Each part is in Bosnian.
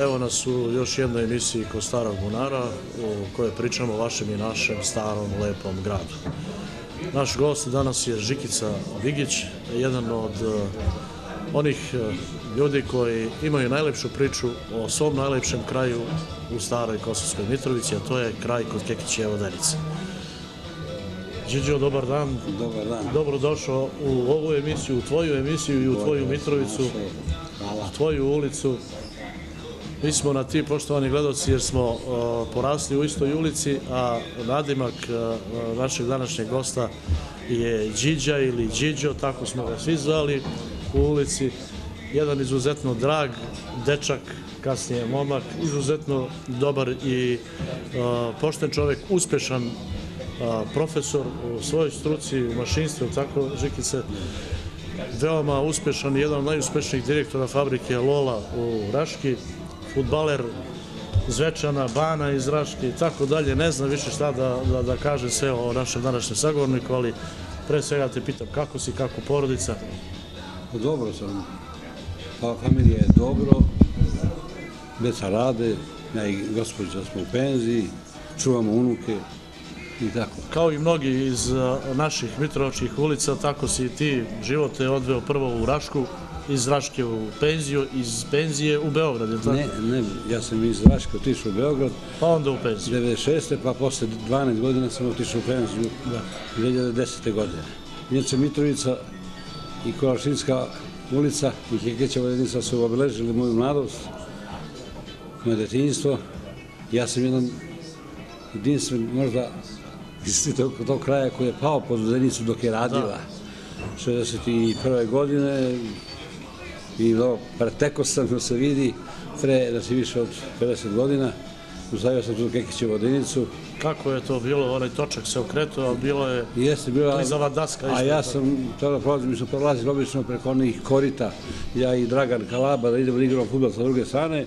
Evo nas u još jednoj emisiji kod Starog bunara u kojoj pričamo o vašem i našem starom, lepom gradu. Naš gost danas je Žikica Vigić, jedan od onih ljudi koji imaju najlepšu priču o svom najlepšem kraju u Staroj Kosovskoj Mitrovici, a to je kraj kod Kekićeve Vodenice. Điđo, dobar dan. Dobar dan. Dobrodošao u ovu emisiju, u tvoju emisiju i u tvoju Mitrovicu, u tvoju ulicu. Mi smo na ti, poštovani gledalci, jer smo porasli u istoj ulici, a nadimak našeg današnjeg gosta je Điđa ili Điđo, tako smo ga svi zvali u ulici. Jedan izuzetno drag dečak, kasnije momak, izuzetno dobar i pošten čovjek, uspešan profesor u svojoj struci, u mašinstvu, tako, Žikice, veoma uspešan, jedan od najuspešnijih direktora fabrike Lola u Raški, fudbaler Zvečana, Bana iz Raške i tako dalje. Ne znam više šta da kažem sve o našem današnjem sagovorniku, ali pre svega te pitam kako si, kako porodica? Dobro sam. Pa familija je dobro, deca rade, ja i gospođa smo u penziji, čuvamo unuke i tako. Kao i mnogi iz naših mitrovačkih ulica, tako si i ti život te odveo prvo u Rašku, iz Raške u penziju, iz penzije u Beograd, je li tako? Ne, ja sam iz Raške otišao u Beograd. Pa onda u penziju. 96. pa posle 12 godina sam otišao u penziju 2010. godine. Inače Mitrovica i Kolašinska ulica i Kekićeva Vodenica su obeležili moju mladost, moje detinjstvo. Ja sam jedan jedinstven možda iz tog kraja koji je pao pod Vodenicu dok je radila. 61. godine i preteko sam da se vidi pre, da si više od 50 godina. Ustavio sam tu Kekićevu Vodenicu. Kako je to bilo? Onaj točak se okretao, ali bilo je klizava daska. A ja sam tada prolazio, mi smo prolazili obično preko onih korita, ja i Dragan Kalaba, da idemo da igramo fudbal sa druge strane.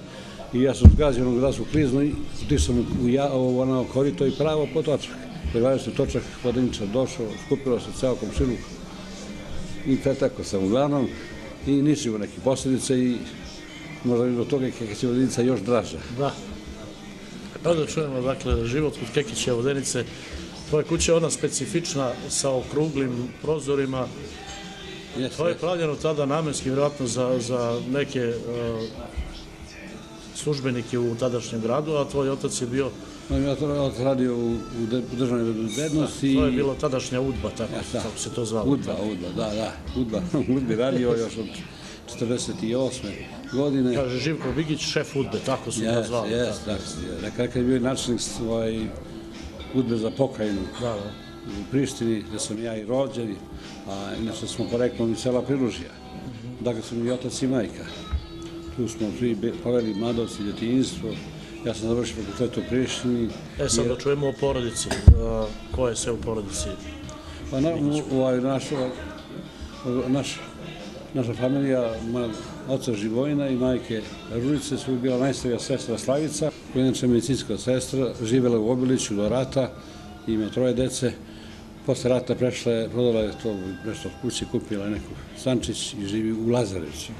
I ja sam zgazio onog dasku kliznu i otišao sam u ono korito i pravo po točak. Pregledao se točak, Vodeničar došao, skupilo se ceo komšiluk i pretako sam uglavnom i nisu imao neke posljedice i možda bi do toga je Kekićeva Vodenica još draža. Da. Onda čujemo, dakle, život kod Kekićeve Vodenice. Tvoja kuća je ona specifična sa okruglim prozorima. To je pravljeno tada namenski, vjerojatno za neke službenike u tadašnjem gradu, a tvoj otac je bio... Moj otac radio u državnoj bezbednosti. To je bilo tadašnja UDBA, tako se to zvalo. UDBA, da. UDBA radio još od 48. godine. Kaže Živko Vigić, šef UDBE, tako su ga zvali. Kad je bio načelnik UDBE za pokrajinu u Prištini, gde sam ja i rođen, a inače smo poreklom iz sela Prilužja. Dakle, sam i otac i majka. Tu smo svi poveli mladost i detinjstvo. Ja sam završio fakultet u Prištini. Sad da čujemo o porodici. Ko je sve u porodici? Naša familija, oca Živojina i majke Ružice su bila najstarija sestra Slavica, koja je inače medicinska sestra, živjela u Obiliću do rata, ima 3 dece. Posle rata prodala je to nešto kući, kupila je neku stančić i živi u Lazarevcu.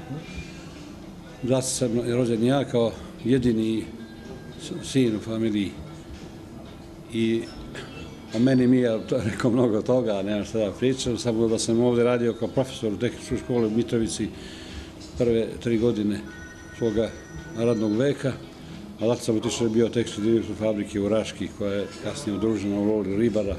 Da sam rođen ja kao jedini sin u familiji i o meni mi je rekao mnogo toga, nema šta da pričam, samo da sam ovde radio kao profesor u tehničkoj školi u Mitrovici prve 3 godine svoga radnog veka, a zato sam otišao i bio tehnički direktor fabrike u Raški, koja je kasnije udružena u Loli Ribara.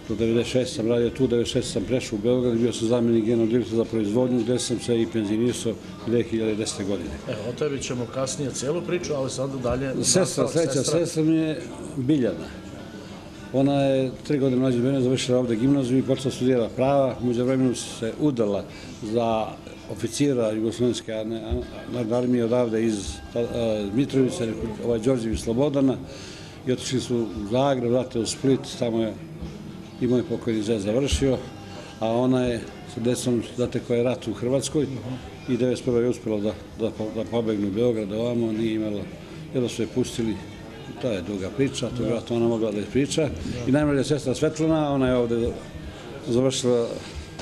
Do 96 sam radio tu, 96 sam prešao u Beograd i bio sam zamenik generalnog direktora za proizvodnju, gde sam se i penzionisao 2010. godine. Evo, o tebi ćemo kasnije cijelu priču, ali sada dalje... Sreća sestra mi je Biljana. Ona je 3 godine mlađa od mene, završila ovde gimnaziju i počela studira prava. Među vremenu se udala za oficira Jugoslovenske narodne armije odavde iz Mitrovice, Đorđević Slobodana, i otišli su u Zagreb, vratili u Split, tamo je i moj pokojni zet završio, a ona je sa decom zatekla je rat u Hrvatskoj i 1991. je uspjela da pobegne u Beograd ovamo, nije imala, jedno su je pustili. To je druga priča, to je vjerojatno ona mogla da je priča. I najmlađa sestra Svetlana, ona je ovde završila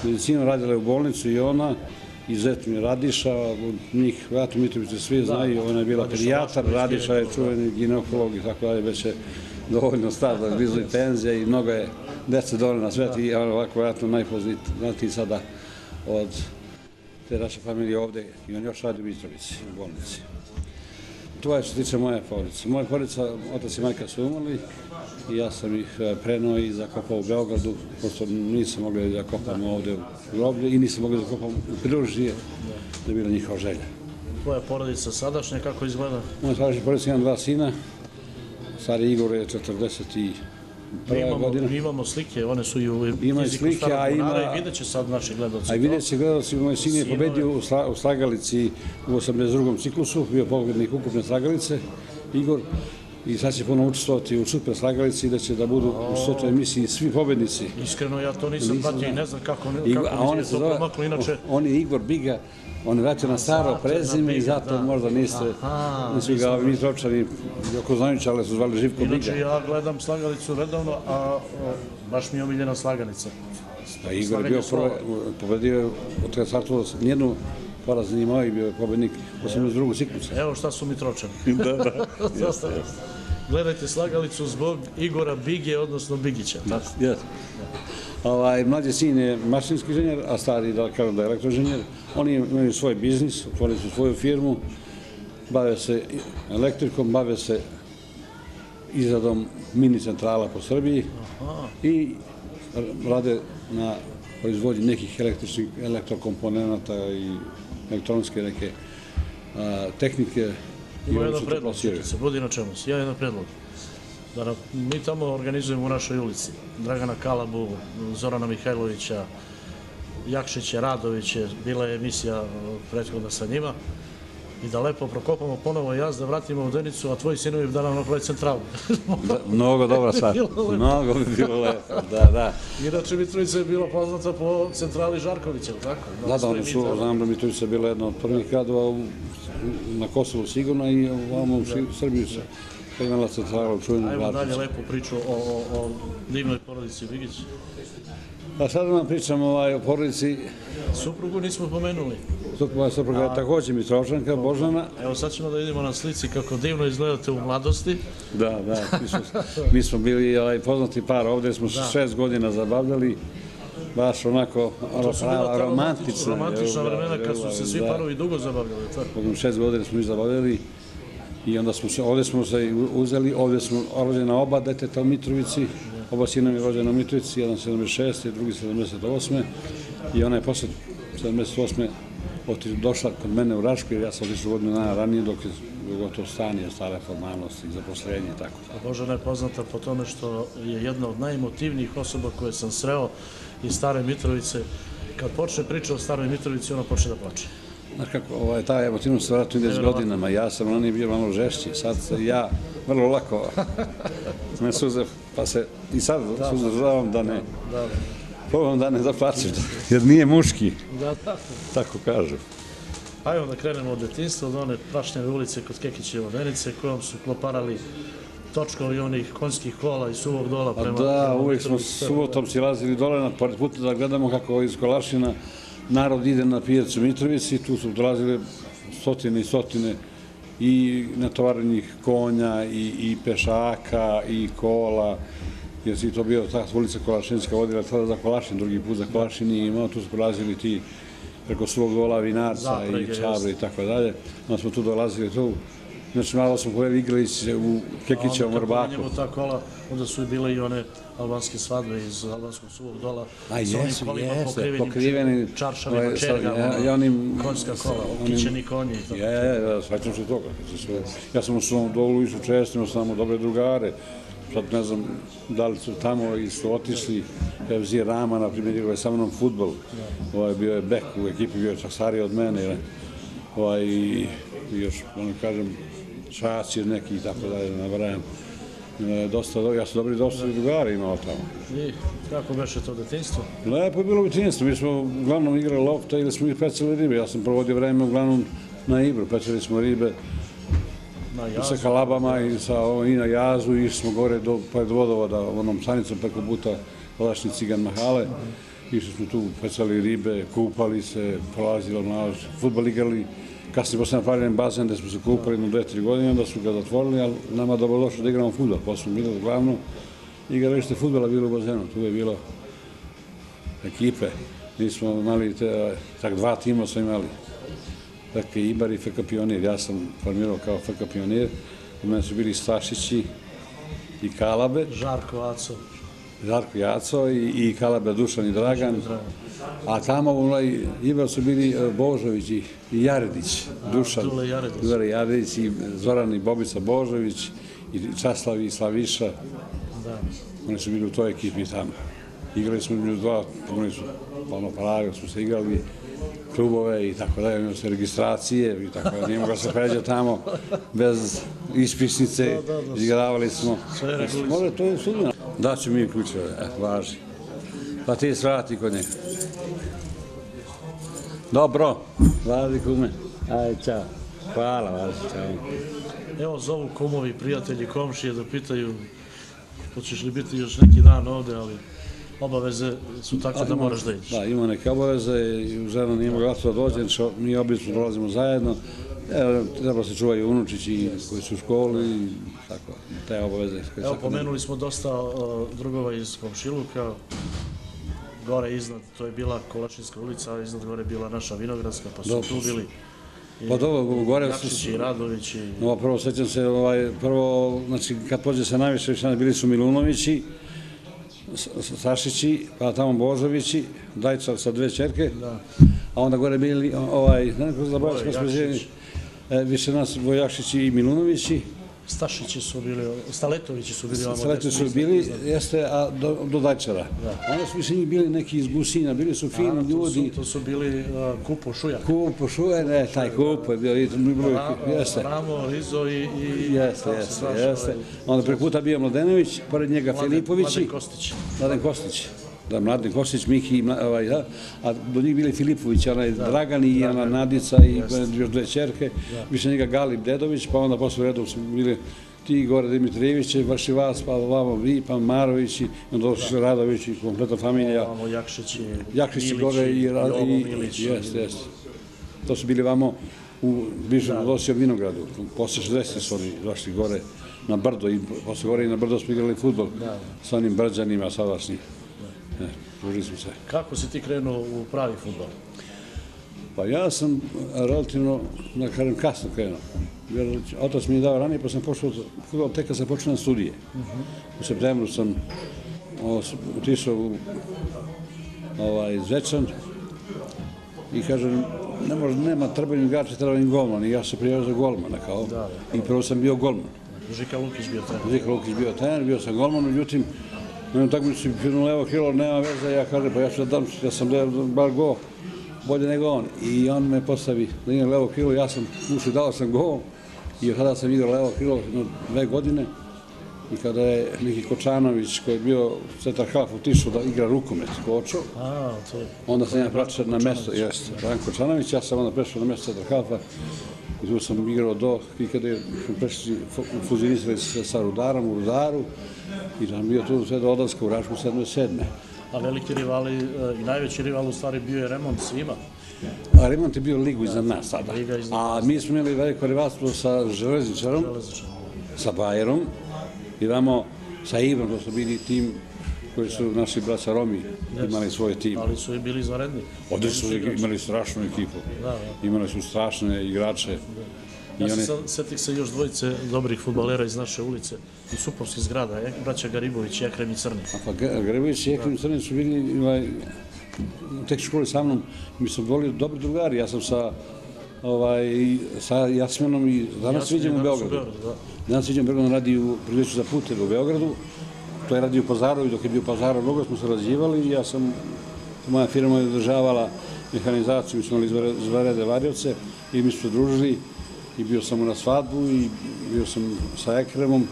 medicinu, radila je u bolnicu i ona, izuzetno je Radiša, njih vratno Mitrovice svi znaju, ona je bila pedijatar, Radiša je čuveni ginekolog i tako dalje, već je dovoljno star da blizu i penzija i mnogo je dece dovoljno na svet i ovako vratno najpoznatiji sada od te naše familije ovde i on još radi u Mitrovici, u bolnici. To je što se tiče moje porodice. Moja porodica, otac i majka su umrli i ja sam ih prenao i zakopao u Beogradu, pošto nisam mogli da zakopam ovde u groblje i nisam mogli da zakopam u Prilužije, da je bila njihova želja. Tvoja porodica sadašnja, kako izgleda? Moja sadašnja porodica ima 2 sina, stari Igor je 41. godina. Mi imamo slike, one su i u jeziku Starog Bunara i vidjet će sad naši gledalci. A i vidjet će gledalci, moj sin je pobedio u slagalici u 82. ciklusu, bio pobednik ukupne slagalice, Igor, i sad će ponovno učestvovati u super slagalici i da će da budu u 100. emisiji svi pobednici. Iskreno, ja to nisam pratio i ne znam kako mi je to promaklo, inače... On je Igor Biga, on je vratio na staro prezime i zato možda nisu ga Mitrovčani, ako znajući, ali su zvali Živko Biga. Inače, ja gledam slagalicu redovno, a baš mi je omiljena slaganica. Pa Igor je bio pobedio od kada startovao nijednu poraz nije imao i bio je pobednik 82. ciklusa. Evo šta su Mitrovčani. Gledajte slagalicu zbog Igora Bige, odnosno Bigića. Mlađi sin je mašinski inženjer, a stari da kažem da je elektroinženjer. Oni imaju svoj biznis, otvorili su svoju firmu, bave se elektrikom, bave se izradom mini centrala po Srbiji i rade na proizvodnji nekih elektrokomponenta i elektronske neke tehnike. Ima jedan predlog, budi na čemu si, ja jedan predlog. Da mi tamo organizujemo u našoj ulici Dragana Kalabu, Zorana Mihajlovića, Jakšića, Radovića, bila je emisija prethodna sa njima, i da lepo prokopamo ponovo jaz, da vratimo u Denicu, a tvoji sinovi da nam napravi centralu. Mnogo dobra stvar, mnogo bi bilo lepo, da. Inače, Mitrovica je bila poznata po centrali Žarkovića, tako? Da, znam da Mitrovica je bila jedna od prvih gradova na Kosovu sigurno i ovamo u Srbiji se imala centrala u čuvenom Žarkovića. Ajmo dalje lepo priču o divnoj porodici Bigić. A sada nam pričamo o porodici. Suprugu nismo pomenuli. Supruga je takođe Mitrovčanka, Božana. Evo sad ćemo da vidimo na slici kako divno izgledate u mladosti. Da, mi smo bili poznati par, ovde smo 6 godina zabavljali, baš onako romantična. Romantična vremena kad su se svi parovi dugo zabavljali. 6 godina smo ih zabavljali i onda ovde smo se uzeli, ovde smo rođena oba deteta u Mitrovici, oba sina mi je rođena u Mitrovici, jedan 76. drugi 78. I ona je posle 78. došla kod mene u Rašku, jer ja sam otišao godinu dana ranije dok je gotovo stanje, stare formalnosti, zaposlenje i tako. Božana je poznata po tome što je jedna od najemotivnijih osoba koje sam sreo iz Stare Mitrovice. Kad počne priča o Staroj Mitrovici, ona počne da plače. Znaš kako, ta emotivnost se vratno ide s godinama, ja sam ranije bio malo žešći, sad ja vrlo lako me suze, pa se i sad suzdržavam da ne, probam da ne zaplačem, jer nije muški, tako kažu. Ajmo da krenemo od detinjstva, od one prašnjave ulice kod Kekićeve Vodenice, kojom su kloparali točkovi onih konjskih kola i suvog dola prema... Da, uvijek smo subotom silazili dole pored puta da gledamo kako iz Kolašina narod ide na pijacu Mitrovici, tu su dolazile stotine i stotine i natovarenih konja i pešaka i kola, jer si to bio ta ulica Kolašinska vodila tada za Kolašin, drugi put za Kolašin i tu su prolazili ti preko svog dola vinarca i čabre i tako dalje. Onda smo tu dolazili tu. Znači, malo smo pojeli igralići u Kekićevom Vrbaku. A onda kad pomenjemo ta kola, onda su i bile i one albanske svadbe iz albanskog suvog dola sa onim kolima pokrivenim čaršavima, čergama, konjska kola, okićeni konji i tako. Svaćam se toga. Ja sam u svom dolu išao često, imao sam dobre drugare. Sad ne znam da li su tamo i su otišli. FZ Rama, na primjer, igrao je sa mnom fudbal. Bio je bek u ekipi, bio je čak stariji od mene. I još, kažem, Čačir neki i tako dalje, nabrajam. Ja sam dobri dosta drugara imao tamo. I kako beše to detinjstvo? Lepo je bilo detinjstvo. Mi smo uglavnom igrali lopta ili smo pecali ribe. Ja sam provodio vreme uglavnom na Ibru. Pecali smo ribe sa kalabama i na jazu. Išli smo gore pored vodovoda, onom stanicom preko puta Valašni Cigan Mahale. išli smo tu, pecali ribe, kupali se, prolazilo mlaž, fudbal igrali. Kasnije posle napravljen bazen gde smo se kupali 2-3 godine, onda su ga zatvorili, ali nama dobro došlo da igramo fudbal. Posle smo bili glavno igralište fudbala bilo u bazenu, tu je bilo ekipe. Mi smo imali, tak 2 tima smo imali, FK Ibar i FK Pionir. Ja sam formirao kao FK Pionir, u mene su bili Stašići i Kalabe. Žarko Jaco i Kalabe Dušan i Dragan. A tamo u Ibar su bili Božović i Jaredić, Dušan, Dule Jaredić i Zoran i Bobica Božović i Časlav i Slaviša. Oni su bili u toj ekipi tamo. Igrali smo među 2, oni su pravi, smo se igrali klubove i tako dalje, imali se registracije i tako dalje, nije mogla se pređe tamo bez ispisnice, igravali smo. Može, to je sudbina. Daću mi ključeve, važi. Pa ti svrati kod njega. Dobro, važi kume. Ajde, čao. Hvala, važi, čao. Evo zovu kumovi, prijatelji, komšije da pitaju hoćeš li biti još neki dan ovde, ali obaveze su tako da moraš da ideš. Da, ima neke obaveze i žena nije mogla da dođe, mi obično dolazimo zajedno. Treba se čuvaju unučići koji su u školi i tako, te obaveze. Evo, pomenuli smo dosta drugova iz komšiluka. Gore iznad, to je bila Kolačinska ulica, a iznad gore je bila naša Vinogradska, pa su tu bili Jakšići i Radovići. Prvo, sećam se, prvo, znači, kad pođe se najviše, bili su Milunovići, Sašići, pa tamo Božovići, Dajčar sa 2 ćerke, a onda gore bili, ne neko zaboraviti kako smo želi, više nas Vojakšići i Milunovići. Stašići su bili, Staletovići su bili. Staletovići su bili, jeste, a do Dajčara. Onda su više njih bili neki iz Gusinja, bili su fini ljudi. To su bili Kupo Šujak. Kupo Šujak, ne, taj Kupo je bio, jeste. Ramo, Rizo i... Jeste. Onda prvi puta bio Mladenović, pored njega Filipovići. Mladen Kostić. Da, Mladen Kostić, Miki, a do njih bili Filipović, Dragan i Nadica i još 2 ćerke, više njega Galib Dedović, pa onda posle redom su bili ti gore Dimitrijević, Vašivas, pa ovamo vi, pa Marović i onda došli Radović i kompletna familija. Ovamo Jakšići gore i jeste. To su bili vamo u bližem dosi od Vinogradu. Posle 60 su oni došli gore na brdo i posle gore i na brdo smo igrali fudbal sa onim brđanima sadašnjih. Družili smo se. Kako si ti krenuo u pravi fudbal? Pa ja sam relativno, da kažem, kasno krenuo. Otac mi je dao ranije, pa sam pošao fudbal tek kad sam počeo na studije. U septembru sam otišao u Zvečan i kažem, trebaju mi igrači, treba im golman. I ja se prijavio za golmana kao. I prvo sam bio golman. Žika Lukić bio trener. Bio sam golman, međutim, na jednom takmičenju si pirnuo levo krilo, nema veze, ja kažem, pa ja ću da dam, ja sam bar go, bolje nego on. I on me postavi da imam levo krilo, ja sam ušao i dao sam go, i od tada sam igrao levo krilo 2 godine. I kada je Miki Kočanović, koji je bio centar half, otišao da igra rukomet, skočao, onda sam ja prešao na mesto, jeste, Ranko Kočanović, ja sam onda prešao na mesto centar halfa, i tu sam igrao i kada smo prešli, fuzionizali se sa Rudarom u Rudaru, i sam bio tu sve do odlaska u Rašku 7. A veliki rivali i najveći rival u stvari bio je Remont svima. A Remont je bio ligu iznad nas sada. A mi smo imali veliko rivalstvo sa Železničarom, sa Bajerom, i vamo sa Ibrom, to su bili tim koji su naši braća Romi imali svoj tim. Ali su i bili izvanredni. Ovdje su imali strašnu ekipu. Imali su strašne igrače. Setih se još 2 dobrih fudbalera iz naše ulice i Supovskih zgrada, braća Garibović i Ekrem i Crni. Garibović i Ekrem i Crni su bili u tek školi sa mnom, mi smo bili dobri drugari, ja sam sa Jasminom i danas viđem u Beogradu. Danas viđem u Beogradu, radi u preduzeću za puteve u Beogradu, to je radio u Pazaru i dok je bio Pazaro, mnogo smo se razđivali i moja firma je održavala mehanizaciju, mi smo imali izvanredne varioce i mi smo se družili. I bio sam na svadbu i bio sam sa Ekremom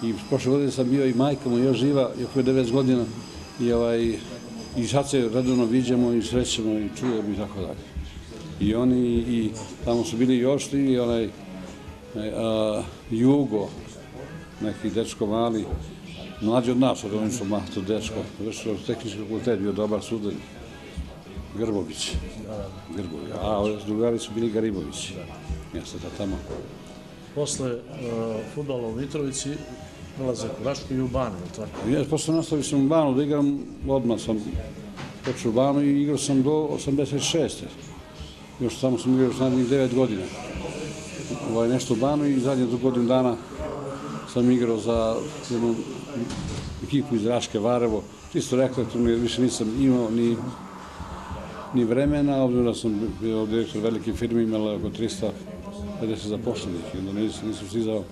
i prošle godine sam bio i majka mu još živa, iako je 9 godina i sad se redovno viđemo i srećemo i čujemo i tako dalje. I oni, i tamo su bili još i Jugo, neki dečko mali, mlađi od nas, od onim što mahto dečko, završio tehnički fakultet, bio dobar sudar, Grbović, a drugari su bili Garibović, mjesto tamo. Posle fudbala u Mitrovici prelazak u Rašku i u Banu, je li tako? Ja, posle nastavio sam u Banu da igram, odmah sam počeo u Banu i igrao sam do 86. Još tamo sam igrao narednih 9 godina. Nešto u Banu i zadnje godinu dana sam igrao za jednu ekipu iz Raške, Varevo. Čisto rekreativno, jer više nisam imao ni vremena, obzirom da sam bio direktor velike firme, imala oko 350 zaposlenih. Onda nisam stizao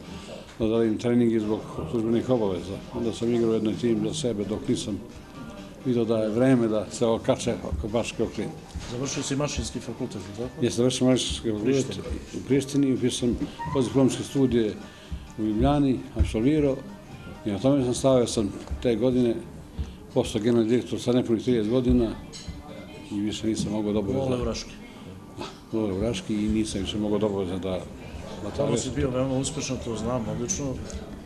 da dalim treningi zbog službenih obaveza. Onda sam igrao jednoj tim za sebe dok nisam vidio da je vreme da se okače oko Bačke okrene. Završio si mašinski fakultet, tako? Jesam završio mašinski fakultet u Prištini, upisao sam postdiplomske studije u Ljubljani, apsolvirao i na tome sam stavio sam te godine, postao generalni direktor sa nepunih 30 godina i više nisam mogao da obaveza. Vole u Raški. Vole u Raški i nisam više mogao da obaveza da... Tamo si bio veoma uspešan, to znam, odlično.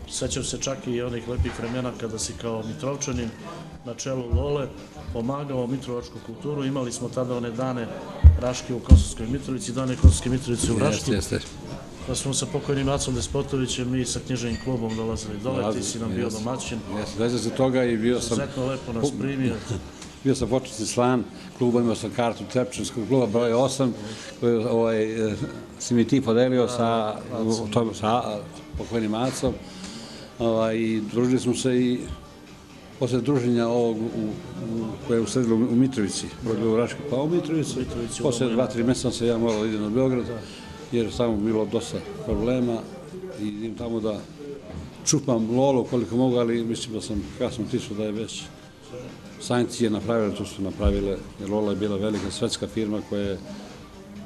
Sećam se čak i onih lepih vremena kada si kao Mitrovčanin na čelu Lole pomagao mitrovačku kulturu. Imali smo tada one dane Raške u Kosovskoj Mitrovici, dane Kosovske Mitrovice u Raški. Pa smo sa pokojnim Acom Despotovićem i sa književnim klubom dolazili dole, ti si nam bio domaćin. Veze se toga i bio sam... Izuzetno lepo nas primio. Bio sam početni član kluba, imao sam kartu Trepčanskog kluba, broj 8, koju si mi ti podelio sa pokojnim Acom. I družili smo se i posle druženja ovog koje je usledilo u Mitrovici, u Raški, pa u Mitrovici. Posle 2-3 mjeseca sam ja morao da idem na Beograd, jer tamo bilo dosta problema i idem tamo da čupam Lolu koliko mogu, ali mislim da sam kasno tišao da je već sankcije napravile, to su napravile, jer Lola je bila velika svetska firma koja je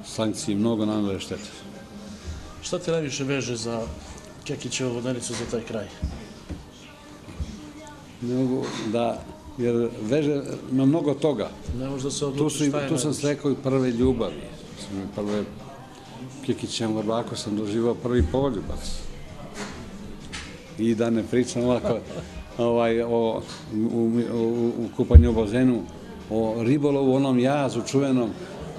sankcije mnogo nanele štete. Šta te najviše veže za Kekićevu Vodenicu, za taj kraj? Jer veže na mnogo toga. Ne možda se odluči šta je najviše. Tu sam srekao i prve ljubavi. Prve Kekićem Vrbaku sam doživao prvi poljubac. I da ne pričam ovako u kupanju u bazenu, o ribolovu, onom jazu čuvenom,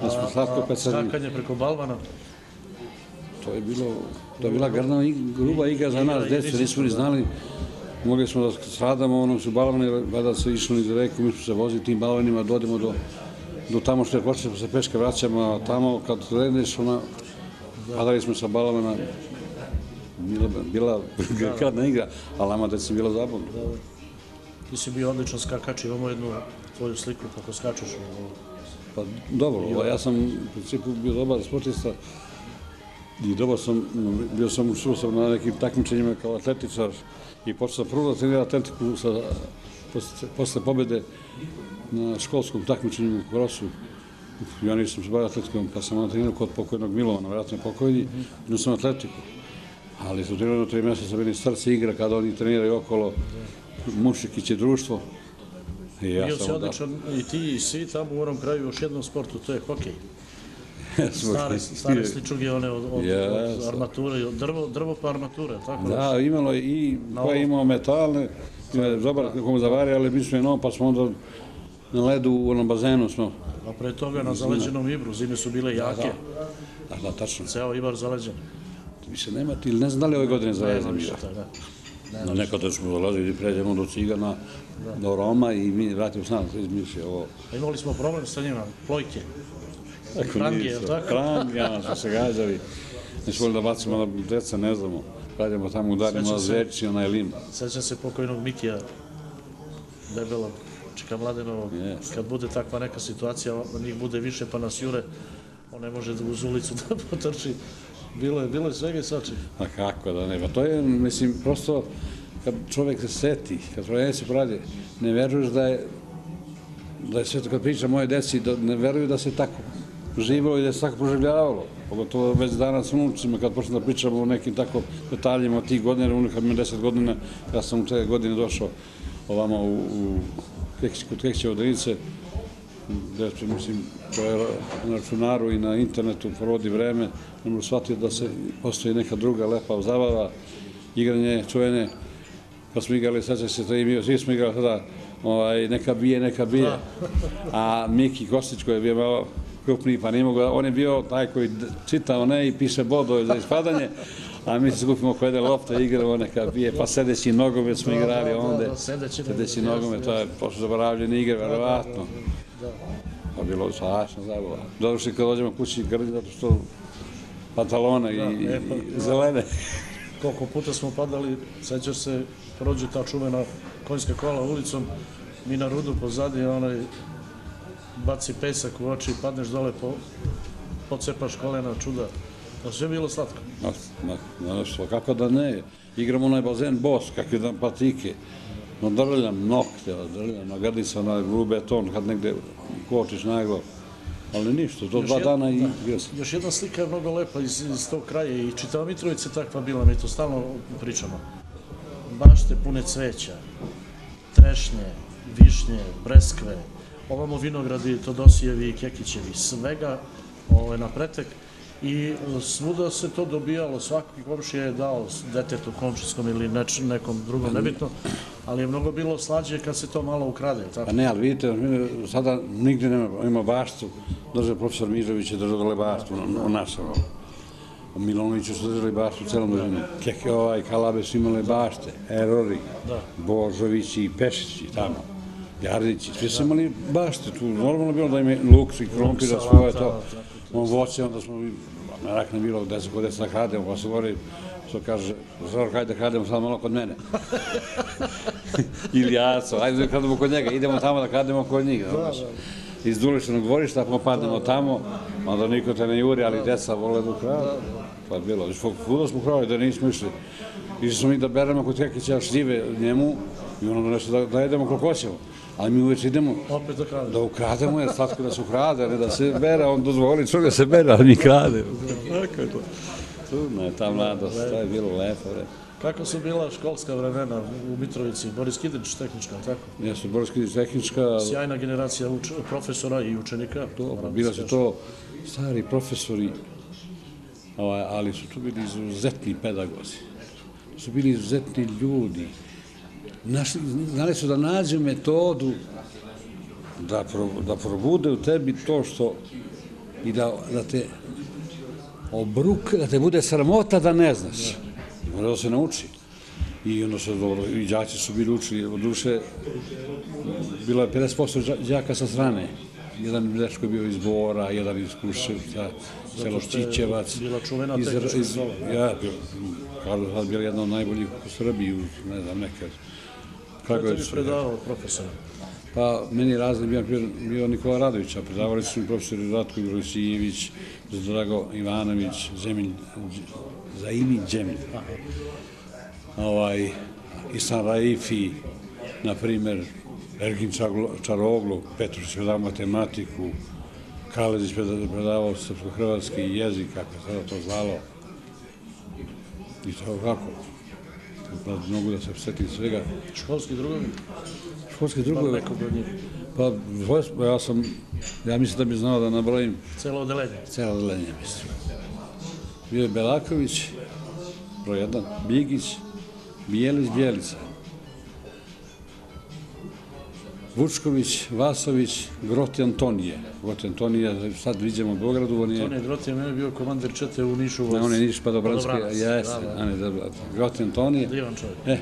da smo slatko pecali. Skakanje preko balvana? To je bila gruba igra za nas, djeca, nismo ni znali. Mogli smo da stradamo, ono su balvani, da se išli niz reku, mi smo se vozili tim balvanima, dođemo do tamo što je počeli, pa se peške vraćamo, tamo kad gledeš, padali smo sa balvana, bila kratna igra, ali nama deci bila zabavna. Ti si bio odličan skakač, imamo jednu tvoju sliku kako skačeš. Pa dobro, ja sam u principu bio dobar sportista i dobar sam, učio sam na nekim takmičenjima kao atletičar i počeo sam prvo da trenira atletiku posle pobjede na školskom takmičenju u Krosu. Ja nisam se bavio atletikom, pa sam trenirao kod pokojnog Milovana, vjerojatno je pokojni, idem sam atletiku. Ali su trenirano 3 mjeseca, meni srce igra kada oni treniraju okolo Mušikić i društvo. Bio si odličan i ti i svi tamo u onom kraju još jednom sportu, to je hokej. Stare sličuge one od armature, drvo pa armature, tako? Da, imalo je i koja je imao metalne, dobar kako mu zavari, ali mi smo jednom, pa smo onda na ledu u onom bazenu smo. A pre toga na zaleđenom Ibru, zime su bile jake. Da, tačno. Ceo Ibar zaleđen. Više nema ti, ili ne znam da li ove godine zaleđen bio. Nekada smo dolazili, pređemo do Cigana, do Roma i mi vratimo s nama, izmišlja ovo. Imali smo problem sa njima, plojke. Krange, je li tako? Krange, smo se gađali. Neću voliti da bacimo na deca, ne znamo. Radimo tamo, udarimo na zveči, onaj lim. Sećam se pokojnog Mikija, debelog, Čika Mladenovog. Kad bude takva neka situacija, njih bude više pa nas jure, on ne može uz ulicu da potrči. Bilo je svega i svačega. A kako da ne, pa to je, mislim, prosto kad čovjek se seti, kad čovjek se poradi, ne veruješ da je sve to, kad pričam moje deci, ne veruju da se tako živjelo i da se tako proživljavalo. Pogotovo već danas unucima, kad počnem da pričamo o nekim tako detaljima od tih godina, jer kad imam 10 godina, ja sam u te godine došao ovamo kod Kekićeve Vodenice, gde, mislim, na računaru i na internetu provodi vreme, ne mogu shvatiti da se postoji neka druga lepa zabava, igranje čuvene pa smo igrali, sad se to imio, svi smo igrali tada, neka bije, a Miki Kostić koji je bio malo krupniji, pa nije mogu, on je bio taj koji čitao i piše bodove za ispadanje, a mi se skupimo oko jedne lopte, igramo neka bije, pa sedeći nogomet smo igrali onda, sedeći nogomet, to je pošto zaboravljeni igre, verovatno. Pa bilo strašno zabava. Doduše kad dođemo kući grdi zato što pantalona i zelene. Koliko puta smo padali, sećaš se, prođe ta čuvena konjska kola ulicom, mi na rudu pozadi, onaj baci pesak u oči, padneš dole, pocepaš kolena, čuda. To sve bilo slatko. Kako da ne, igramo onaj bazen bos, kakve dan patike, drljam nokte, drljam na grdica, na grub beton, kad negde kočiš naglo, ali ništa, to 2 dana i igra se. Još jedna slika je mnogo lepa iz tog kraja i čitava Mitrovica takva bila, mi to stalno pričamo. Bašte pune cveća, trešnje, višnje, breskve, ovamo vinogradi, Todosijevi i Kekićevi, svega na pretek. I svuda se to dobijalo, svaki komšija je dao detetu komšijskom ili nekom drugom, nebitno, ali je mnogo bilo slađe kad se to malo ukrade. Pa ne, ali vidite, sada nigde nema baštu, drže profesor Mižović je držao dole baštu u našem. U Milonoviću su držali baštu u celom državnom. Kalabe su imale bašte, Erori, Božovići i Pešići tamo, Jardići, svi su imali bašte tu. Normalno bilo da im je luks i krompira svoje to. On voće, onda smo, merak ne bilo gde se kod deca da krademo, pa se govori, što kaže, Zorko, hajde da krademo sad malo kod mene. Ili Jaco, hajde da krademo kod njega, idemo tamo da krademo kod njih. Iz Duličnog dvorišta, pa padnemo tamo, onda niko te ne juri, ali deca vole da ukrade. Pa je bilo, kuda smo krali da nismo išli. Išli smo mi da beremo kod Kekića šljive njemu i ono nešto da jedemo koliko hoćemo. Ali mi uveć idemo da ukrademo, jer slatko da se ukrade, ne da se bera, on dozvoli čovjek da se bera, ali mi krade. Kako je to? Čudno je ta mladost, to je bilo lepo. Kako su bila školska vremena u Mitrovici? Boris Kidrić, tehnička, tako? Jesu, Boris Kidrić, tehnička. Sjajna generacija profesora i učenika. Bila su to stari profesori, ali su tu bili izuzetni pedagozi. Su bili izuzetni ljudi. Znali su da nađu metodu da probude u tebi to što i da te obruke, da te bude sramota da ne znaš. Mora da se nauči. I onda se dobro, i đaci su bili učili, od duše bilo je 50% đaka sa strane. Jedan dečko je bio iz Bora, jedan iz Kruševca, selo Čičevac. Bila čuvena tehnička škola. Ja, Karlo sad bila jedna od najboljih u Srbiji, ne znam, nekad. Kako je predavao profesora? Pa, meni razni bio Nikola Radovića, predavali su mi profesori Ratko Ibrosijević, Drago Ivanović, Zaimi Džemilj, Isan Raifi, na primer, Ergin Čaroglu, Petrušić predavao matematiku, Kalezić predavao srpsko-hrvatski jezik, kako je sada to zvalo. I to kako? Mogu da se setim svega. Školski drugovi? Školski drugovi? Pa, ja mislim da bi znao da nabrojim. Celo odelenje? Celo odelenje, mislim. Bio je Belaković, broj 1, Bigić, Bijelić, Bijelica, Vučković, Vasović, Groti Antonije. Groti Antonije, sad vidimo u Beogradu. Antonije Groti je bio komandir čete u Nišu. On je Niš Padobranski, jeste. Groti Antonije. Divan čovjek.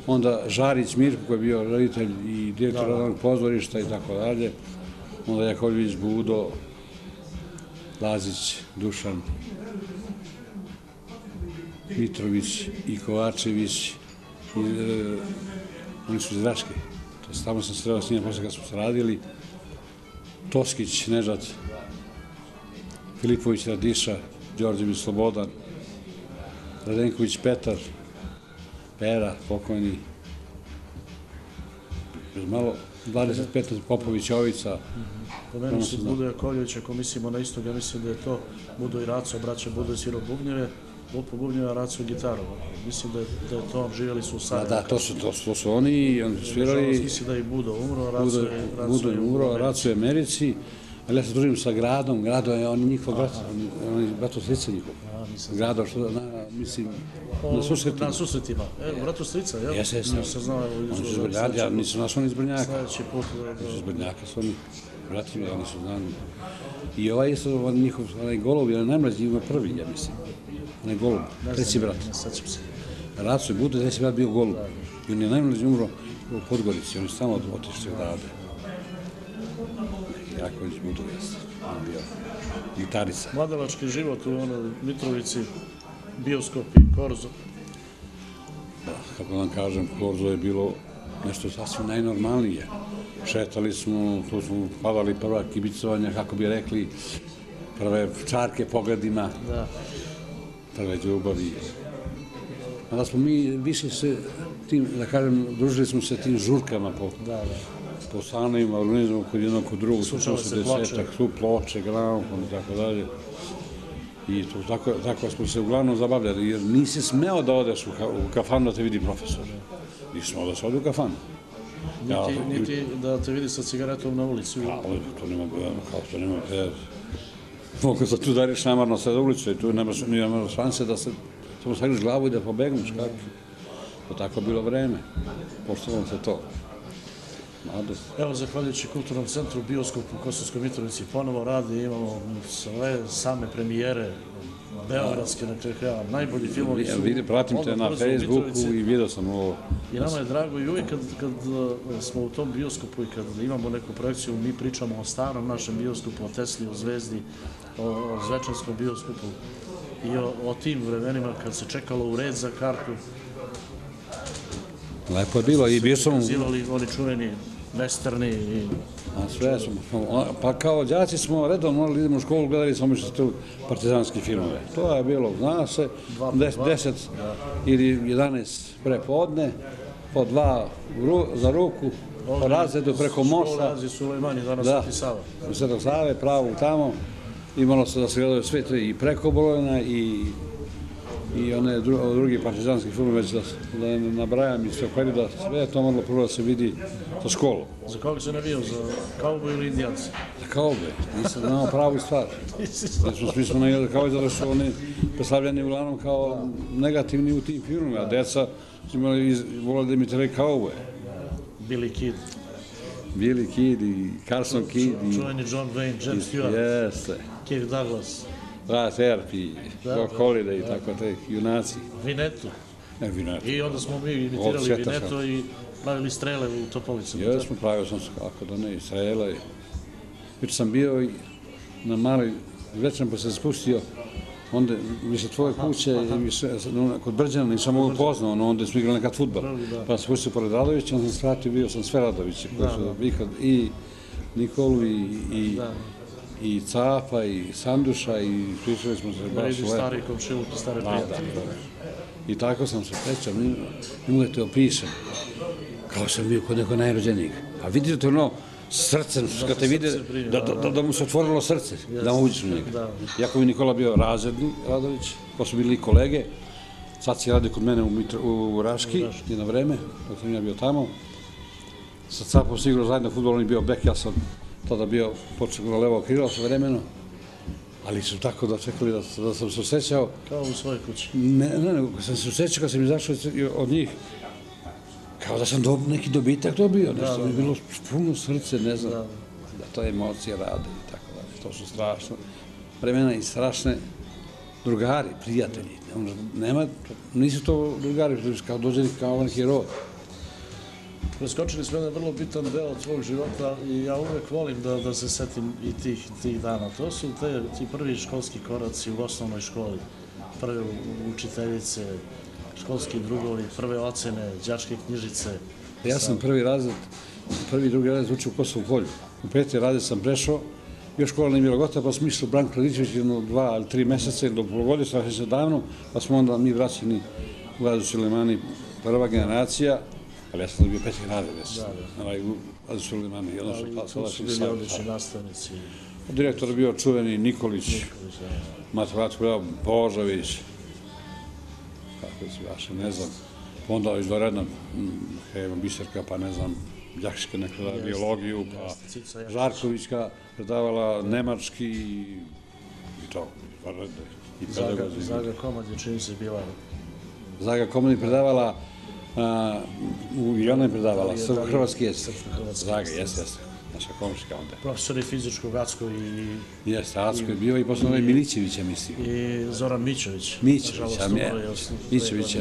Onda Žarić Mirko koji je bio roditelj i direktor radnog pozorišta i tako dalje. Onda Jakovljević Budo, Lazić, Dušan, Mitrović i Kovačević. Oni su iz Raške. Tamo sam sreo s njima posle kad smo se radili. Toskić, Nežad, Filipović Radiša, Đorđević Slobodan, Radenković Petar, Pera, pokojni. Malo, 25. Popović Jovica. Pomenuo se Budo Jakovljević, ako mislimo na istog, ja mislim da je to Budo i Raco, braća Budo je svirao bubnjeve, Lupo bubnjeva, Raco gitaru. Mislim da je to, živjeli su u Sarajevu. Da, to su oni, oni su svirali. Mislim da je i Budo umro, Budo je umro, Raco je u Americi, Ali ja se družim sa gradom, grado je on njihov brat, on je bratostrica njihov. Grado, što, mislim, na susretima. Na susretima. Bratostrica, jel? Jeste. Nisam znao. Oni su iz Brnjaka, ja nisam našao ni iz Brnjaka. Sljedeći put. Iz Brnjaka su oni bratovi, oni su znani. I ovaj isto, njihov, onaj golub, onaj najmlađi ima prvi, ja mislim. Onaj golub, treći brat. Raco je Buda, treći brat bio golub. I on je najmlađi umro u Podgorici, oni su tamo otišli odavde. Jaković Buda, jeste. On je bio gitarica. Mladalački život u onoj Mitrovici, bioskopi, Korzo. Kako vam kažem, Korzo je bilo nešto sasvim najnormalnije. Šetali smo, tu smo padali prva kibicovanja, kako bi rekli, prve čarke pogledima, prve ljubavi. Mada smo mi više se tim, da kažem, družili smo se tim žurkama po stanovima, organizujemo kod jednog, kod drugog, Slušali se ploče. Tu ploče, gramofon i tako dalje. I tako smo se uglavnom zabavljali, jer nisi smeo da odeš u kafanu da te vidi profesor. Nisi smeo da se ode u kafanu. Niti da te vidi sa cigaretom na ulici. To nema, kao to nema. Mogu se tu dariš namarno sad ulicu i tu nema šanse da se samo sagriš glavu i da pobegneš, kako. To tako bilo vreme. Poštovam se to. Evo, zahvaljujući Kulturnom centru, bioskop u Kosovskoj Mitrovici ponovo radi, imamo same premijere, beogradske, najbolji filmovi su... Pratim te na Facebooku i vidio sam ovo. I nama je drago i uvijek kad smo u tom bioskopu i kad imamo neku projekciju, mi pričamo o starom našem bioskopu, o Tesli, o Zvezdi, o Zvečanskom bioskopu i o tim vremenima kad se čekalo u red za kartu. Lepo je bilo i bio sam... Ukazivali oni čuveni westerni i... Sve smo. Pa kao đaci smo redovno morali idemo u školu, gledali smo tu partizanski filmove. To je bilo, zna se, 10 ili 11 prepodne, po 2 za ruku, po razredu preko mosta. Školazi Sulejmani, danas Sveti Sava. U Svetog Save, pravo tamo. Imalo se da se gledaju sve i preko Bolojna i one drugi partizanski film, već da ne nabrajam iz tog perioda, sve je to moralo prvo da se vidi sa školom. Za koga se navijao? Za kauboj ili indijanci? Za kauboj, nisam znao pravu stvar. Mi smo navijali kao zato što oni predstavljeni uglavnom kao negativni u tim filmima, a deca su volali da imitiraju kauboje. Billy Kid. Billy Kid i Carson Kid. Čuveni John Wayne, James Stewart. Jeste. Kirk Douglas. Rat Earp i Doc Holliday i tako te junaci. Vinetu. Vinetu. I onda smo mi imitirali Vinetu i pravili strele u Topovicama. Jesmo, pravio sam se kako da ne, i strele. Već sam bio na maloj večeran pa se spustio, onda više tvoje kuće, kod Brđana nisam mogu poznao, onda smo igrali nekad futbol. Pa sam spustio pored Radovića, onda sam skratio, bio sam sve Radoviće, koji su vikad i Nikolu i Capa, i Sanduša, i pričali smo se baš lepo. Stari komšiluk i stare prijatelje. I tako sam se prećao, ne mogu da te opišem, kao sam bio kod nekog najrođenijeg. A vidite ono srce, kad te vide, da mu se otvorilo srce, da mu uđeš u njega. Jako bi Nikola bio razredni, Radović, ko su bili kolege, sad si radi kod mene u Raški, jedno vreme, dok sam ja bio tamo. Sa Capom si igrao zajedno futbol, on je bio bek, ja sam tada bio počeo na levo krilo sa vremeno, ali su tako dočekali da sam se osjećao... Kao u svojoj kući. Ne, sam se osjećao kad sam izašao od njih, kao da sam neki dobitak dobio, nešto mi je bilo puno srce, ne znam, da to emocije rade i tako da, to su strašno vremena i strašne drugari, prijatelji, nisu to drugari, kao dođeni kao neki rod. Preskočili smo jedan vrlo bitan deo tvojeg života i ja uvek volim da se setim i tih dana. To su ti prvi školski koraci u osnovnoj školi, prve učiteljice, školski drugovi, prve ocene, đačke knjižice. Ja sam prvi i drugi razred učio u Kosovu Polju. U 5. razred sam prešao, još škola nije bila gotova, pa smo išli u Branko Radičević 2 ili 3 meseca do polugodišta, već davno, pa smo onda mi vraćeni u Vladu Sulejmani, prva generacija, ali ja sam bio 5. razred već, u Vladu Sulejmani. Tu su bili odlični nastavnici. Direktor je bio čuveni Nikolić, matematiku Božović, kako se vaše, ne znam, onda izdoredna Biserka, pa ne znam, Đakićka nekada biologiju, pa Cica Jakić. Žarkovićka predavala nemački i to. I pedagozi. Zaga Komad je čini se bila... Zaga Komad je predavala, i ona je predavala, hrvatski jezik. Zaga, jeste. Naša komšika onda. Profesor je fizičkog Acko i... Jeste, Acko je bio i posle ovaj Milićevića, mislim. I Zoran Mićović. Mićević, Mićević.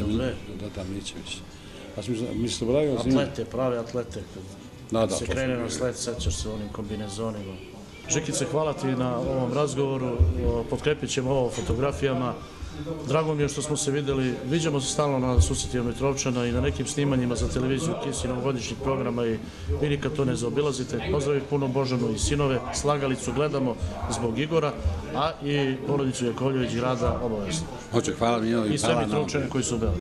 Mi se boravimo s njima. Atlete, prave atlete. Kad se krene na sled, sećaš se u onim kombinezonima. Žikice, hvala ti na ovom razgovoru. Potkrepit ćemo ovo fotografijama. Drago mi je što smo se videli. Viđamo se stalno na susretima Mitrovčana i na nekim snimanjima za televiziju KIS i novogodišnjih programa i vi nikad to ne zaobilazite. Pozdravi puno Božanu i sinove. Slagalicu gledamo zbog Igora, a i porodicu Jakovljević grada obavezno. Hoće, hvala mi. I sve Mitrovčane koji su bili.